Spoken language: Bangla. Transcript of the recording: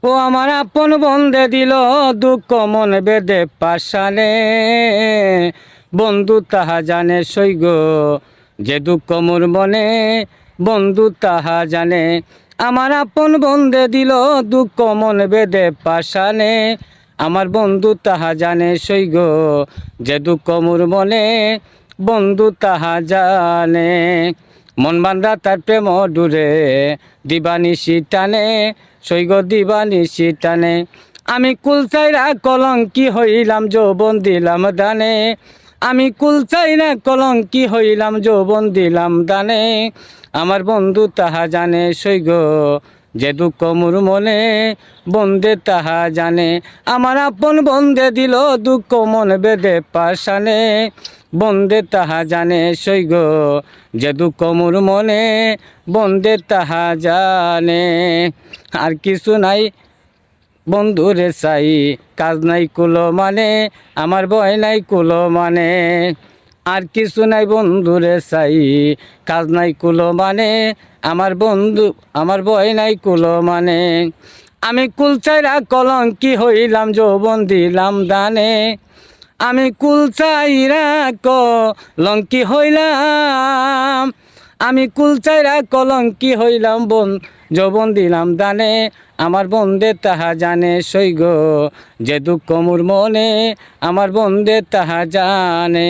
ও আমার আপন বন্ধে দিল দুঃখ মন বেদে পাশানে, বন্ধু তাহা জানে সৈগ যে দুঃখ মোর মনে, বন্ধু তাহা জানে। আমার আপন বন্ধে দিল দুঃখ মন বেদে পাশানে, আমার বন্ধু তাহা জানে সৈগ যে দুঃখ মোর মনে, বন্ধু তাহা জানে। মন বান্ধা তার প্রেম ডুরে দিবানিশি টানে, সৈগ দিবানিশি টানে। আমি কুলচাইরা কলঙ্কি হইলাম যৌবন দিলাম দানে, আমি কুলচাইরা কলঙ্কি হইলাম যৌবন দিলাম দানে। আমার বন্ধু তাহা জানে সৈগ যে দুঃখ মোর মনে, বন্ধে তাহা জানে। আমার আপন বন্ধে দিল দুঃখ মন বেদে পাশানে, বন্ধে তাহা জানে সৈগ যে দুঃখ মোর মনে, বন্ধে তাহা জানে। আর কিছু নাই বন্ধুরে চাই, কাজ নাই কুলো মানে, আমার ভয় নাই কুলো মানে। আর কিছু নাই বন্ধুরে চাই, কাজ নাই কুলো মানে, আমার বন্ধু আমার ভয় নাই কুলো মানে। আমি কুলচাইরা কলঙ্কি হইলাম যৌবন দিলাম দানে, আমি কুলচাইরা কলঙ্কি হইলাম, আমি কুলচাইরা কলঙ্কি হইলাম যৌবন দিলাম দানে। আমার বন্ধে তাহা জানে সৈগ যে দুঃখ মোর মনে, আমার বন্ধে তাহা জানে।